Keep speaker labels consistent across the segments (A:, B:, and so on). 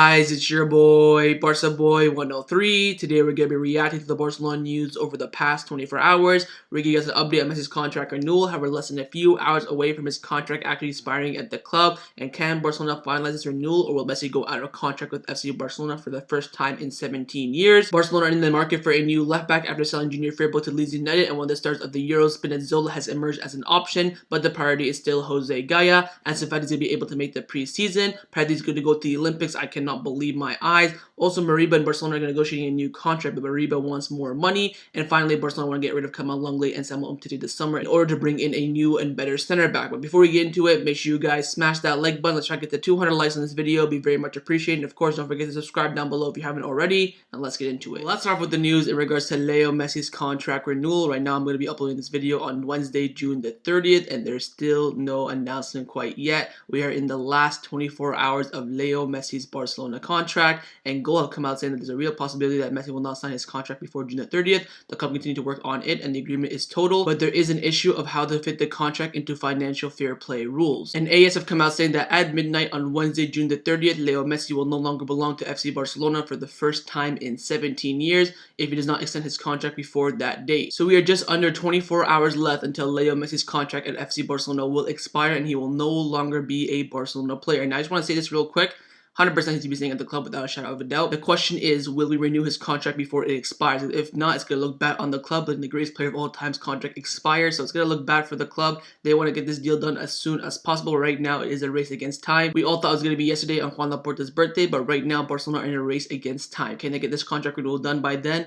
A: guys, it's your boy, BarcaBoy 103. Today we're going to be reacting to the Barcelona news over the past 24 hours. We're going to get an update on Messi's contract renewal, however less than a few hours away from his contract actually expiring at the club. And can Barcelona finalize this renewal, or will Messi go out of contract with FC Barcelona for the first time in 17 years? Barcelona are in the market for a new left-back after selling Junior Firpo to Leeds United, and one of the stars of the Euros, Spinazzola, has emerged as an option, but the priority is still Jose Gaya. Ansu Fati is going to be able to make the preseason. Pedri is going to go to the Olympics. I cannot believe my eyes. Also, Moriba and Barcelona are negotiating a new contract, but Moriba wants more money. And finally, Barcelona want to get rid of Clement Lenglet and Samuel Umtiti this summer in order to bring in a new and better center back. But before we get into it, make sure you guys smash that like button. Let's try to get to 200 likes on this video. It'd be very much appreciated. And of course, don't forget to subscribe down below if you haven't already. And let's get into it. Well, let's start off with the news in regards to Leo Messi's contract renewal. Right now, I'm going to be uploading this video on Wednesday, June the 30th, and there's still no announcement quite yet. We are in the last 24 hours of Leo Messi's Barcelona contract, and Goal have come out saying that there's a real possibility that Messi will not sign his contract before June the 30th. The club continue to work on it, and the agreement is total, but there is an issue of how to fit the contract into financial fair play rules. And AS have come out saying that at midnight on Wednesday, June the 30th, Leo Messi will no longer belong to FC Barcelona for the first time in 17 years if he does not extend his contract before that date. So we are just under 24 hours left until Leo Messi's contract at FC Barcelona will expire, and he will no longer be a Barcelona player. And I just want to say this real quick. 100% needs to be staying at the club without a shadow of a doubt. The question is, will we renew his contract before it expires? If not, it's going to look bad on the club, letting the greatest player of all time's contract expire. So it's going to look bad for the club. They want to get this deal done as soon as possible. Right now, it is a race against time. We all thought it was going to be yesterday on Juan Laporta's birthday, but right now, Barcelona are in a race against time. Can they get this contract renewal done by then?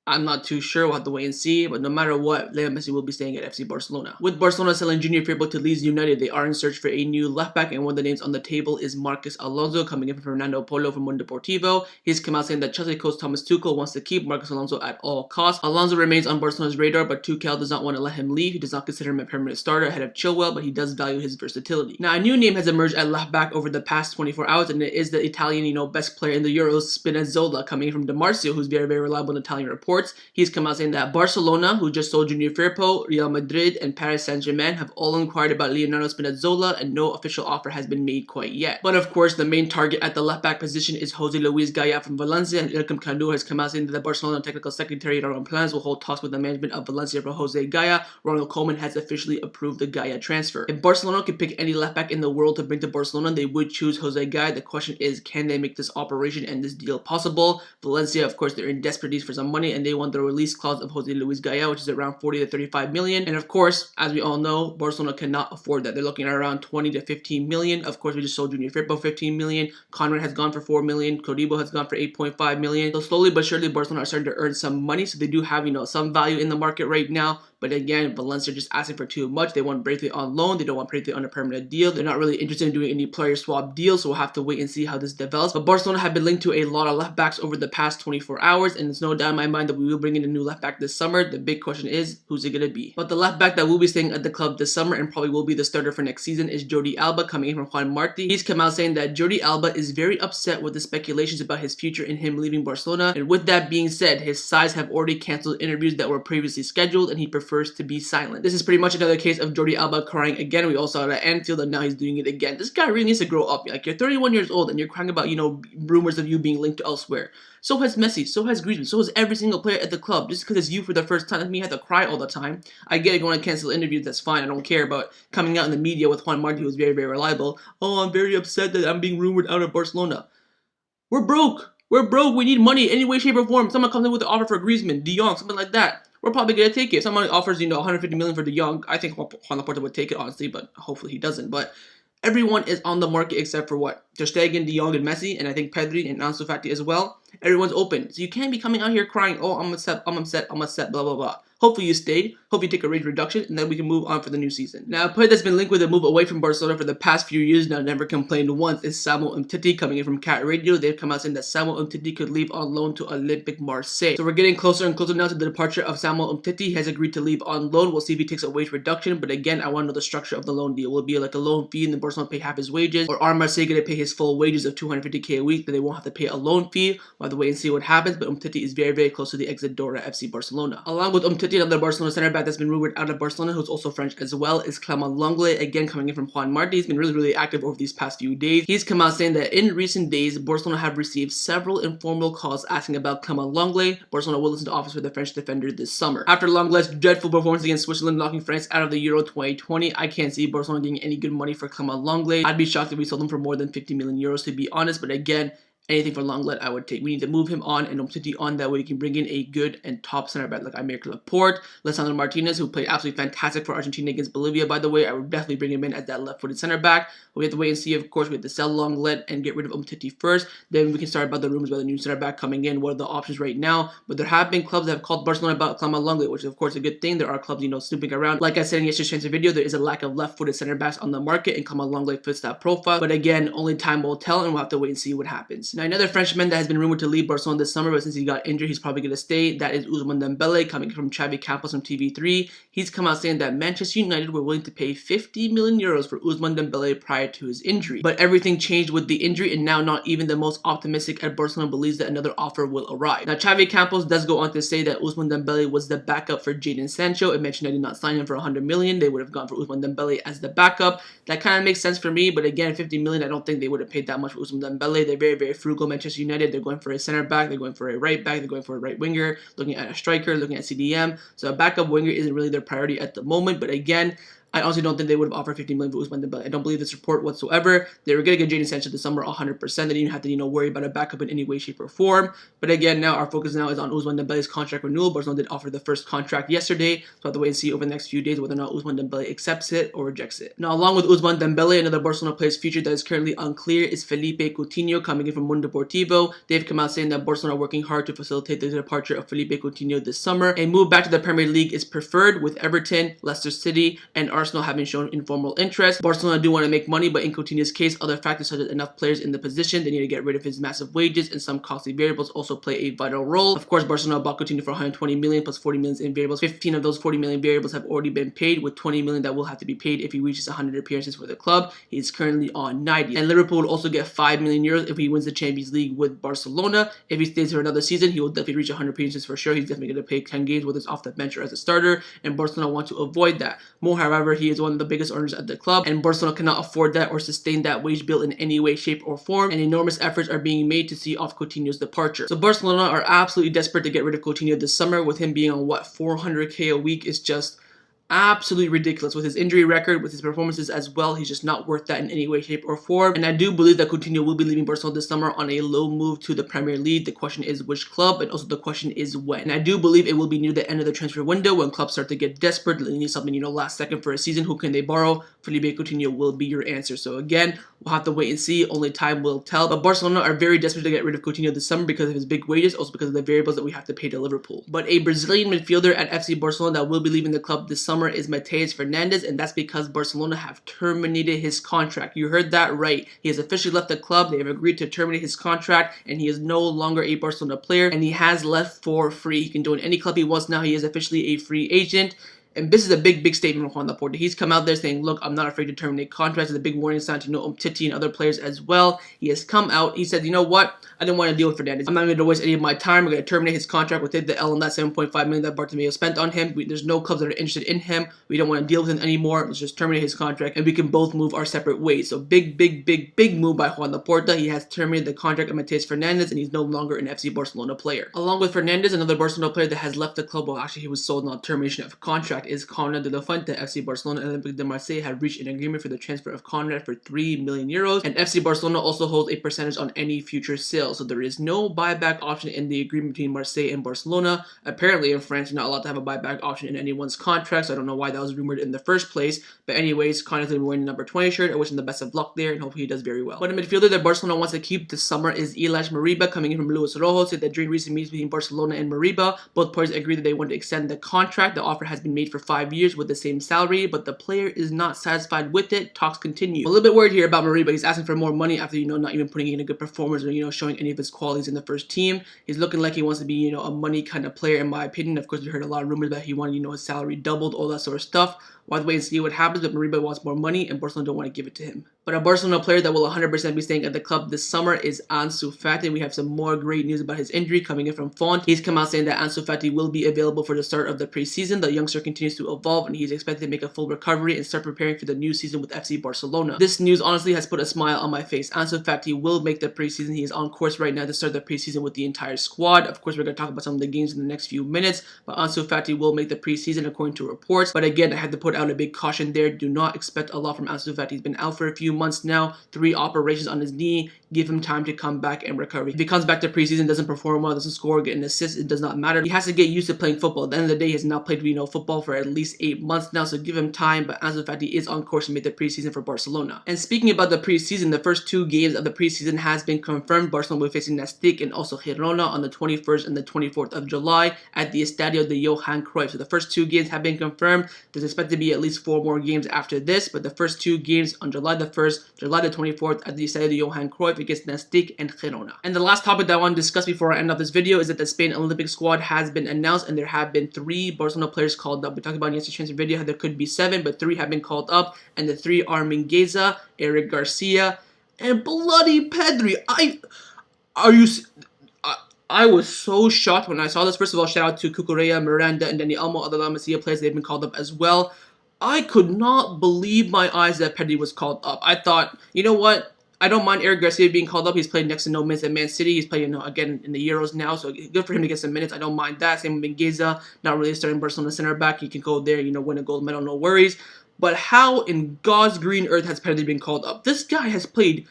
A: I'm not too sure. We'll have to wait and see. But no matter what, Leo Messi will be staying at FC Barcelona. With Barcelona selling Junior Firpo to Leeds United, they are in search for a new left back, and one of the names on the table is Marcos Alonso, coming in from Fernando Polo from Mundo Deportivo. He's come out saying that Chelsea coach Thomas Tuchel wants to keep Marcos Alonso at all costs. Alonso remains on Barcelona's radar, but Tuchel does not want to let him leave. He does not consider him a permanent starter ahead of Chilwell, but he does value his versatility. Now, a new name has emerged at left back over the past 24 hours, and it is the Italian, best player in the Euros, Spinazzola, coming in from Demarcio, who's very, very reliable in Italian reports. He's come out saying that Barcelona, who just sold Junior Firpo, Real Madrid, and Paris Saint-Germain have all inquired about Leonardo Spinazzola, and no official offer has been made quite yet. But of course, the main target at the left back position is Jose Gaya from Valencia, and Illaix has come out saying that the Barcelona technical secretary Ronald Plans will hold talks with the management of Valencia for Jose Gaya. Ronald Koeman has officially approved the Gaya transfer. If Barcelona could pick any left back in the world to bring to Barcelona, they would choose Jose Gaya. The question is, can they make this operation and this deal possible? Valencia, of course, they're in desperate need for some money, and they want the release clause of Jose Gaya, which is around 40 to 35 million. And of course, as we all know, Barcelona cannot afford that. They're looking at around 20 to 15 million. Of course, we just sold Junior Firpo 15 million. Konrad has gone for 4 million. Codibo has gone for 8.5 million. So slowly but surely, Barcelona are starting to earn some money. So they do have, some value in the market right now. But again, Valencia are just asking for too much. They want Braithwaite on loan. They don't want Braithwaite on a permanent deal. They're not really interested in doing any player swap deals, so we'll have to wait and see how this develops. But Barcelona have been linked to a lot of left backs over the past 24 hours, and there's no doubt in my mind that we will bring in a new left back this summer. The big question is, who's it going to be? But the left back that will be staying at the club this summer and probably will be the starter for next season is Jordi Alba, coming in from Juan Martí. He's come out saying that Jordi Alba is very upset with the speculations about his future and him leaving Barcelona. And with that being said, his sides have already cancelled interviews that were previously scheduled, and he prefers to be silent. This is pretty much another case of Jordi Alba crying again. We all saw it at Anfield, and now he's doing it again. This guy really needs to grow up. Like, you're 31 years old and you're crying about, rumors of you being linked to elsewhere. So has Messi, so has Griezmann, so has every single player at the club. Just because it's you for the first time doesn't mean you have to cry all the time. I get it, going to cancel interviews, that's fine, I don't care. But coming out in the media with Juan Martí, who was very, very reliable, oh, I'm very upset that I'm being rumored out of Barcelona. We're broke. We're broke. We need money any way, shape, or form. Someone comes in with an offer for Griezmann, De Jong, something like that. We're probably going to take it. If someone offers, 150 million for De Jong, I think Juan Laporta would take it, honestly, but hopefully he doesn't. But everyone is on the market except for what? Ter Stegen, De Jong, and Messi, and I think Pedri and Ansu Fati as well. Everyone's open. So you can't be coming out here crying, oh, I'm upset, blah, blah, blah. Hopefully you stay. Hope you take a rate reduction, and then we can move on for the new season. Now, a player that's been linked with a move away from Barcelona for the past few years now, never complained once, is Samuel Umtiti, coming in from Cat Radio. They've come out saying that Samuel Umtiti could leave on loan to Olympic Marseille. So we're getting closer and closer now to the departure of Samuel Umtiti. He has agreed to leave on loan. We'll see if he takes a wage reduction, but again, I want to know the structure of the loan deal. Will it be like a loan fee and then Barcelona pay half his wages? Or are Marseille going to pay his full wages of 250k a week, that they won't have to pay a loan fee? We'll have to wait and see what happens, but Umtiti is very, very close to the exit door at FC Barcelona. Along with Umtiti, Umtiti, another Barcelona center back that's been rumored out of Barcelona, who's also French as well, is Clement Lenglet, again coming in from Juan Marti. He's been really active over these past few days. He's come out saying that in recent days, Barcelona have received several informal calls asking about Clement Lenglet. Barcelona will listen to offers for the French defender this summer. After Lenglet's dreadful performance against Switzerland, knocking France out of the Euro 2020, I can't see Barcelona getting any good money for Clement Lenglet. I'd be shocked if we sold him for more than 50 million euros, to be honest, but again, anything for Lenglet I would take. We need to move him on and Umtiti on, that way we can bring in a good and top center back like Aymeric Laporte. Lisandro Martinez, who played absolutely fantastic for Argentina against Bolivia, by the way. I would definitely bring him in as that left-footed center back. We have to wait and see, of course. We have to sell Lenglet and get rid of Umtiti first. Then we can start about the rumors about the new center back coming in. What are the options right now? But there have been clubs that have called Barcelona about Clement Lenglet, which is of course a good thing. There are clubs, snooping around. Like I said in yesterday's transfer video, there is a lack of left-footed center backs on the market, and Clement Lenglet fits that profile. But again, only time will tell, and we'll have to wait and see what happens. Now, another Frenchman that has been rumored to leave Barcelona this summer, but since he got injured, he's probably going to stay. That is Ousmane Dembele, coming from Xavi Campos from TV3. He's come out saying that Manchester United were willing to pay 50 million euros for Ousmane Dembele prior to his injury. But everything changed with the injury, and now not even the most optimistic at Barcelona believes that another offer will arrive. Now, Xavi Campos does go on to say that Ousmane Dembele was the backup for Jadon Sancho. It mentioned they did not sign him for 100 million. They would have gone for Ousmane Dembele as the backup. That kind of makes sense for me, but again, 50 million, I don't think they would have paid that much for Ousmane Dembele. They're very frugal, Manchester United. They're going for a center back, they're going for a right back, they're going for a right winger, looking at a striker, looking at CDM. So a backup winger isn't really their priority at the moment, but again, I honestly don't think they would have offered 50 million for Ousmane Dembele. I don't believe this report whatsoever. They were going to get Jadon Sancho this summer 100%. They didn't even have to, worry about a backup in any way, shape, or form. But again, now our focus now is on Ousmane Dembele's contract renewal. Barcelona did offer the first contract yesterday, so we'll have to wait and see over the next few days whether or not Ousmane Dembele accepts it or rejects it. Now, along with Ousmane Dembele, another Barcelona player's future that is currently unclear is Felipe Coutinho, coming in from Mundo Deportivo. They've come out saying that Barcelona are working hard to facilitate the departure of Felipe Coutinho this summer. A move back to the Premier League is preferred, with Everton, Leicester City, and Arsenal having shown informal interest. Barcelona do want to make money, but in Coutinho's case, other factors such as enough players in the position, they need to get rid of his massive wages, and some costly variables also play a vital role. Of course, Barcelona bought Coutinho for 120 million plus 40 million in variables. 15 of those 40 million variables have already been paid, with 20 million that will have to be paid if he reaches 100 appearances for the club. He's currently on 90. And Liverpool will also get 5 million euros if he wins the Champions League with Barcelona. If he stays for another season, he will definitely reach 100 appearances for sure. He's definitely going to play 10 games, whether it's off the bench or as a starter, and Barcelona want to avoid that. Mo, however, he is one of the biggest earners at the club, and Barcelona cannot afford that or sustain that wage bill in any way, shape, or form, and enormous efforts are being made to see off Coutinho's departure. So Barcelona are absolutely desperate to get rid of Coutinho this summer, with him being on 400k a week is just absolutely ridiculous. With his injury record, with his performances as well, he's just not worth that in any way, shape, or form. And I do believe that Coutinho will be leaving Barcelona this summer on a low move to the Premier League. The question is which club, and also the question is when. And I do believe it will be near the end of the transfer window, when clubs start to get desperate, they need something, last second for a season. Who can they borrow? Felipe Coutinho will be your answer. So again, we'll have to wait and see. Only time will tell. But Barcelona are very desperate to get rid of Coutinho this summer because of his big wages, also because of the variables that we have to pay to Liverpool. But a Brazilian midfielder at FC Barcelona that will be leaving the club this summer is Matheus Fernandes, and that's because Barcelona have terminated his contract. You heard that right. He has officially left the club. They have agreed to terminate his contract, and he is no longer a Barcelona player, and he has left for free. He can join any club he wants now. He is officially a free agent. And this is a big statement from Juan Laporta. He's come out there saying, look, I'm not afraid to terminate contracts. It's a big warning sign to Umtiti and other players as well. He has come out. He said, you know what? I didn't want to deal with Fernandes. I'm not going to waste any of my time. We're going to terminate his contract. We'll take the L on that 7.5 million that Bartomeu spent on him. There's no clubs that are interested in him. We don't want to deal with him anymore. Let's just terminate his contract, and we can both move our separate ways. So big move by Juan Laporta. He has terminated the contract of Matheus Fernandes, and he's no longer an FC Barcelona player. Along with Fernandes, another Barcelona player that has left the club, well, actually he was sold on termination of contract, is Konrad de Fuente. FC Barcelona and Olympique de Marseille have reached an agreement for the transfer of Konrad for 3 million euros, and FC Barcelona also holds a percentage on any future sale, so there is no buyback option in the agreement between Marseille and Barcelona. Apparently in France, you're not allowed to have a buyback option in anyone's contract, so I don't know why that was rumored in the first place, but anyways, Konrad's going to be wearing the number 20 shirt. I wish him the best of luck there, and hopefully he does very well. But a midfielder that Barcelona wants to keep this summer is Illaix Moriba, coming in from Luis Rojo. Said that during recent meetings between Barcelona and Moriba, both parties agreed that they want to extend the contract. The offer has been made for 5 years with the same salary, but the player is not satisfied with it. Talks continue. I'm a little bit worried here about Moriba. He's asking for more money after, not even putting in a good performance or, showing any of his qualities in the first team. He's looking like he wants to be, a money kind of player, in my opinion. Of course, we heard a lot of rumors that he wanted, his salary doubled, all that sort of stuff. We'll have to wait and see what happens, but Moriba wants more money, and Barcelona don't want to give it to him. But a Barcelona player that will 100% be staying at the club this summer is Ansu Fati. We have some more great news about his injury coming in from Fuente. He's come out saying that Ansu Fati will be available for the start of the preseason. The youngster continues to evolve and he's expected to make a full recovery and start preparing for the new season with FC Barcelona. This news honestly has put a smile on my face. Ansu Fati will make the preseason. He is on course right now to start the preseason with the entire squad. Of course, we're going to talk about some of the games in the next few minutes, but Ansu Fati will make the preseason according to reports. But again, I had to put out a big caution there. Do not expect a lot from Ansu Fati. He's been out for a few months now. 3 operations on his knee. Give him time to come back and recover. If he comes back to preseason, doesn't perform well, doesn't score, get an assist, it does not matter. He has to get used to playing football. At the end of the day, he has not played football for at least 8 months now, so give him time. But Ansu Fati is on course to make the preseason for Barcelona. And speaking about the preseason, the first 2 games of the preseason has been confirmed. Barcelona will be facing Nastic and also Girona on the 21st and the 24th of July at the Estadio de Johan Cruyff. So the first 2 games have been confirmed. There's expected to be at least 4 more games after this, but the first 2 games on July the 1st, July the 24th at the Estadio de Johan Cruyff against Nastic and Girona. And the last topic that I want to discuss before I end off this video is that the Spain Olympic squad has been announced and there have been 3 Barcelona players called up. We talked about in yesterday's transfer video how there could be 7, but 3 have been called up, and the 3 are Mingueza, Eric Garcia, and bloody Pedri. I was so shocked when I saw this. First of all, shout out to Cucurella, Miranda, and Dani Olmo, other La Masia players. They've been called up as well. I could not believe my eyes that Pedri was called up. I thought, you know what? I don't mind Eric Garcia being called up. He's played next to no minutes at Man City. He's playing, again in the Euros now, so good for him to get some minutes. I don't mind that. Same with Mingueza, not really starting Barcelona center back. He can go there, win a gold medal, no worries. But how in God's green earth has Pedri been called up? This guy has played,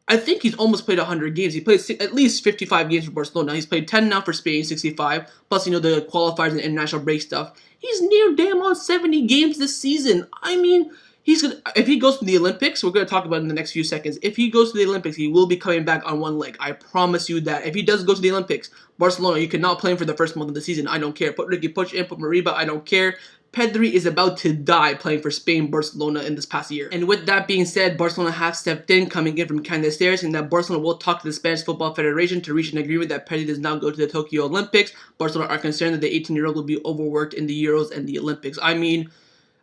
A: I think he's almost played 100 games. He played at least 55 games for Barcelona. He's played 10 now for Spain, 65. Plus, the qualifiers and international break stuff. He's near damn on 70 games this season. I mean, if he goes to the Olympics, we're going to talk about it in the next few seconds. If he goes to the Olympics, he will be coming back on one leg. I promise you that. If he does go to the Olympics, Barcelona, you cannot play him for the first month of the season. I don't care. Put Ricky Puig in, put Moriba, I don't care. Pedri is about to die playing for Spain, Barcelona in this past year. And with that being said, Barcelona have stepped in, coming in from Candace Stairs, and that Barcelona will talk to the Spanish Football Federation to reach an agreement that Pedri does not go to the Tokyo Olympics. Barcelona are concerned that the 18-year-old will be overworked in the Euros and the Olympics. I mean,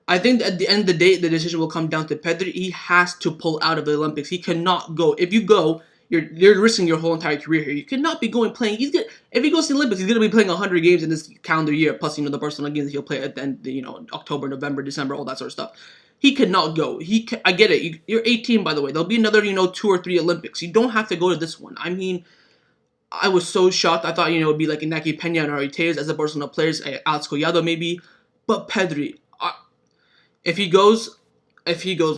A: I think at the end of the day, the decision will come down to Pedri. He has to pull out of the Olympics. He cannot go. If you go, you're risking your whole entire career here. You cannot be going playing. If he goes to the Olympics, he's gonna be playing 100 games in this calendar year. Plus, the Barcelona games that he'll play at the end, October, November, December, all that sort of stuff. He cannot go. I get it. You're 18, by the way. There'll be another, 2 or 3 Olympics. You don't have to go to this one. I mean, I was so shocked. I thought, it would be like Iñaki Peña and Ariteas as the Barcelona players, Alex Collado maybe, but Pedri. If he goes,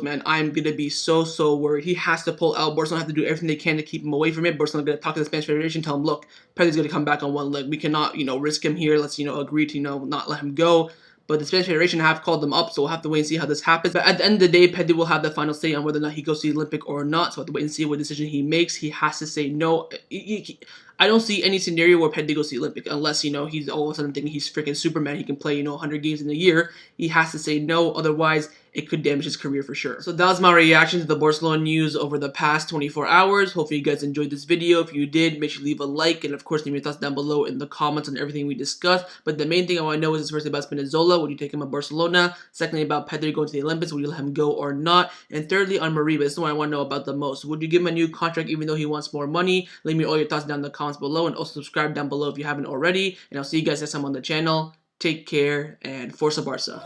A: man, I'm going to be so worried. He has to pull out. Barcelona have to do everything they can to keep him away from it. Barcelona going to talk to the Spanish Federation, tell him, look, Pedri's going to come back on one leg. We cannot, risk him here. Let's, agree to, not let him go. But the Spanish Federation have called them up, so we'll have to wait and see how this happens. But at the end of the day, Pedri will have the final say on whether or not he goes to the Olympic or not. So we'll have to wait and see what decision he makes. He has to say no. I don't see any scenario where Pedri goes to the Olympic unless, he's all of a sudden thinking he's freaking Superman. He can play, 100 games in a year. He has to say no. Otherwise, it could damage his career for sure. So that was my reaction to the Barcelona news over the past 24 hours. Hopefully you guys enjoyed this video. If you did, make sure you leave a like. And of course, leave your thoughts down below in the comments on everything we discussed. But the main thing I want to know is firstly about Spinazzola. Would you take him at Barcelona? Secondly, about Pedri going to the Olympics. Would you let him go or not? And thirdly, on Moriba. This is what I want to know about the most. Would you give him a new contract even though he wants more money? Leave me all your thoughts down in the comments below. And also subscribe down below if you haven't already. And I'll see you guys next time on the channel. Take care and Forza Barca.